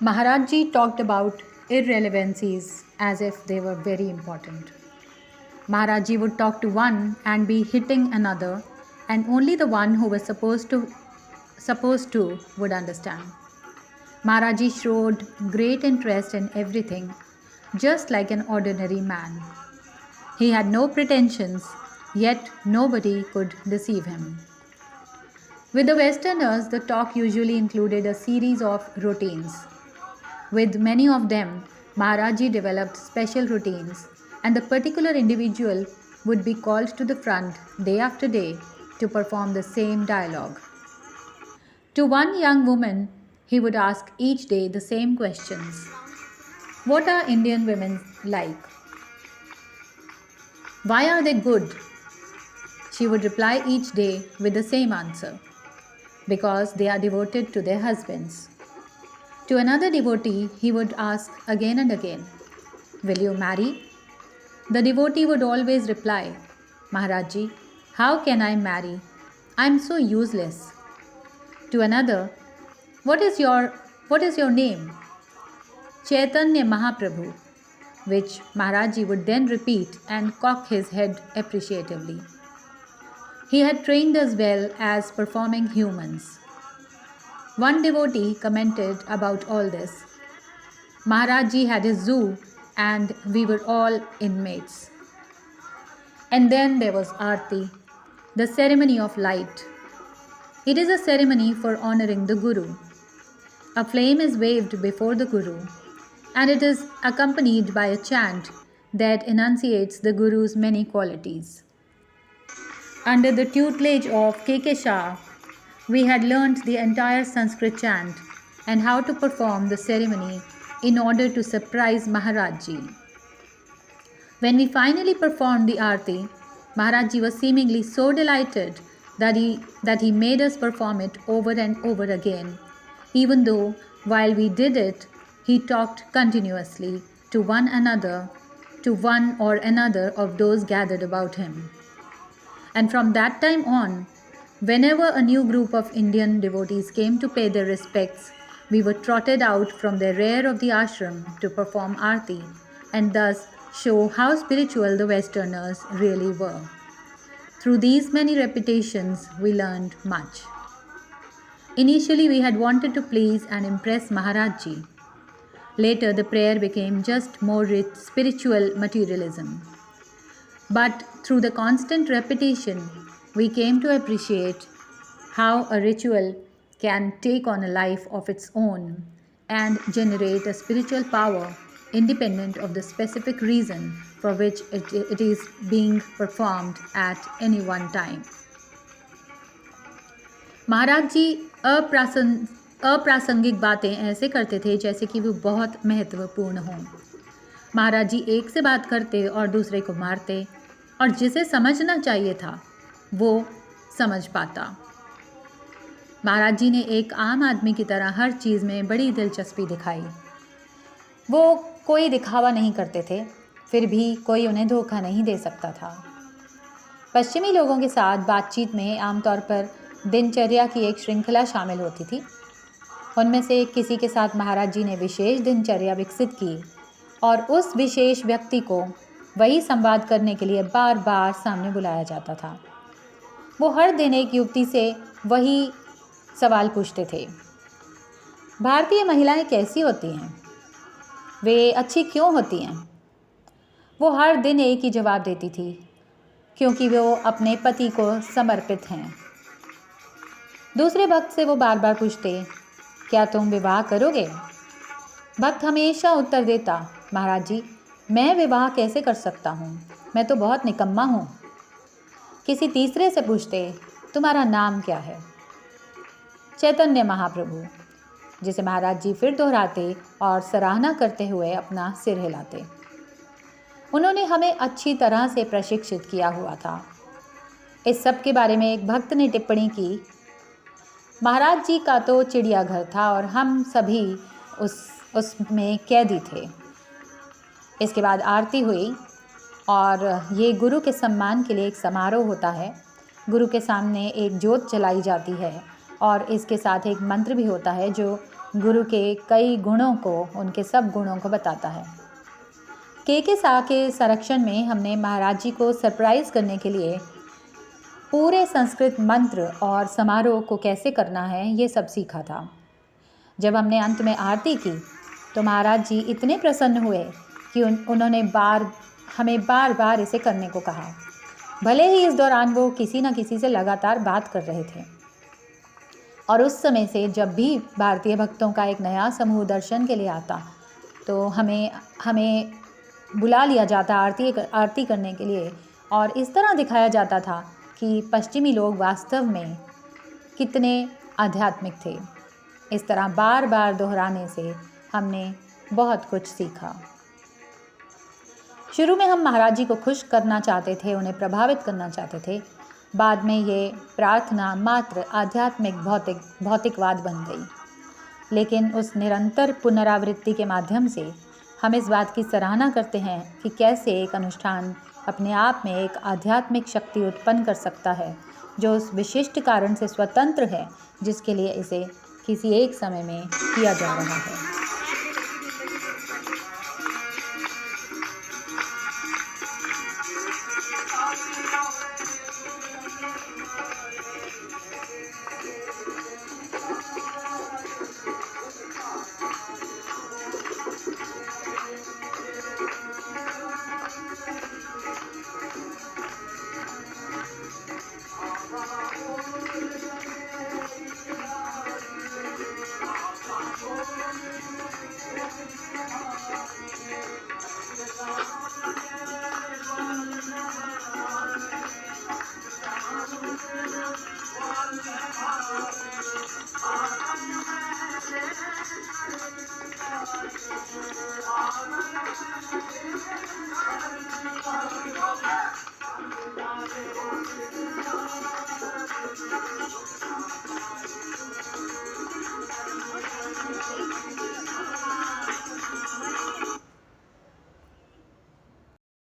Maharaj Ji talked about irrelevancies as if they were very important. Maharaj Ji would talk to one and be hitting another, and only the one who was supposed to would understand. Maharaj Ji showed great interest in everything, just like an ordinary man. He had no pretensions, yet nobody could deceive him. With the Westerners, the talk usually included a series of routines. With many of them, Maharaj Ji developed special routines, and the particular individual would be called to the front day after day to perform the same dialogue. To one young woman, he would ask each day the same questions. What are Indian women like? Why are they good? She would reply each day with the same answer. Because they are devoted to their husbands. To another devotee, he would ask again and again, will you marry? The devotee would always reply, Maharaj Ji, how can I marry? I am so useless. To another, what is your name? Chaitanya Mahaprabhu, which Maharaj Ji would then repeat and cock his head appreciatively. He had trained us well as performing humans. One devotee commented about all this. Maharaj Ji had a zoo and we were all inmates. And then there was Aarti, the ceremony of light. It is a ceremony for honoring the Guru. A flame is waved before the Guru, and it is accompanied by a chant that enunciates the Guru's many qualities. Under the tutelage of K.K. Shah, we had learnt the entire Sanskrit chant and how to perform the ceremony in order to surprise Maharaj Ji. When we finally performed the Aarti, Maharaj Ji was seemingly so delighted that he made us perform it over and over again, even though while we did it, he talked continuously to one or another of those gathered about him. And from that time on, whenever a new group of Indian devotees came to pay their respects, we were trotted out from the rear of the ashram to perform Aarti and thus show how spiritual the Westerners really were. Through these many repetitions, we learned much. Initially, we had wanted to please and impress Maharaj Ji. Later, the prayer became just more rich spiritual materialism. But through the constant repetition, we came to appreciate how a ritual can take on a life of its own and generate a spiritual power independent of the specific reason for which it is being performed at any one time. महाराज जी अप्रासंगिक बातें ऐसे करते थे जैसे कि वो बहुत महत्वपूर्ण हों। महाराज जी एक से बात करते और दूसरे को मारते, और जिसे समझना चाहिए था वो समझ पाता। महाराज जी ने एक आम आदमी की तरह हर चीज़ में बड़ी दिलचस्पी दिखाई। वो कोई दिखावा नहीं करते थे, फिर भी कोई उन्हें धोखा नहीं दे सकता था। पश्चिमी लोगों के साथ बातचीत में आमतौर पर दिनचर्या की एक श्रृंखला शामिल होती थी। उनमें से किसी के साथ महाराज जी ने विशेष दिनचर्या विकसित की और उस विशेष व्यक्ति को वही संवाद करने के लिए बार बार सामने बुलाया जाता था। वो हर दिन एक युवती से वही सवाल पूछते थे, भारतीय महिलाएं कैसी होती हैं? वे अच्छी क्यों होती हैं? वो हर दिन एक ही जवाब देती थी, क्योंकि वो अपने पति को समर्पित हैं। दूसरे भक्त से वो बार बार पूछते, क्या तुम विवाह करोगे? भक्त हमेशा उत्तर देता, महाराज जी, मैं विवाह कैसे कर सकता हूँ, मैं तो बहुत निकम्मा हूँ। किसी तीसरे से पूछते, तुम्हारा नाम क्या है? चैतन्य महाप्रभु, जिसे महाराज जी फिर दोहराते और सराहना करते हुए अपना सिर हिलाते। उन्होंने हमें अच्छी तरह से प्रशिक्षित किया हुआ था। इस सब के बारे में एक भक्त ने टिप्पणी की, महाराज जी का तो चिड़ियाघर था और हम सभी उसमें कैदी थे। इसके बाद आरती हुई और ये गुरु के सम्मान के लिए एक समारोह होता है। गुरु के सामने एक जोत जलाई जाती है और इसके साथ एक मंत्र भी होता है जो गुरु के कई गुणों को, उनके सब गुणों को बताता है। के शाह के संरक्षण में हमने महाराज जी को सरप्राइज़ करने के लिए पूरे संस्कृत मंत्र और समारोह को कैसे करना है ये सब सीखा था। जब हमने अंत में आरती की तो महाराज जी इतने प्रसन्न हुए कि उन्होंने हमें बार बार इसे करने को कहा, भले ही इस दौरान वो किसी न किसी से लगातार बात कर रहे थे। और उस समय से जब भी भारतीय भक्तों का एक नया समूह दर्शन के लिए आता तो हमें बुला लिया जाता आरती करने के लिए, और इस तरह दिखाया जाता था कि पश्चिमी लोग वास्तव में कितने आध्यात्मिक थे। इस तरह बार बार दोहराने से हमने बहुत कुछ सीखा। शुरू में हम महाराज जी को खुश करना चाहते थे, उन्हें प्रभावित करना चाहते थे। बाद में ये प्रार्थना मात्र आध्यात्मिक भौतिकवाद बन गई। लेकिन उस निरंतर पुनरावृत्ति के माध्यम से हम इस बात की सराहना करते हैं कि कैसे एक अनुष्ठान अपने आप में एक आध्यात्मिक शक्ति उत्पन्न कर सकता है जो उस विशिष्ट कारण से स्वतंत्र है जिसके लिए इसे किसी एक समय में किया जा रहा है।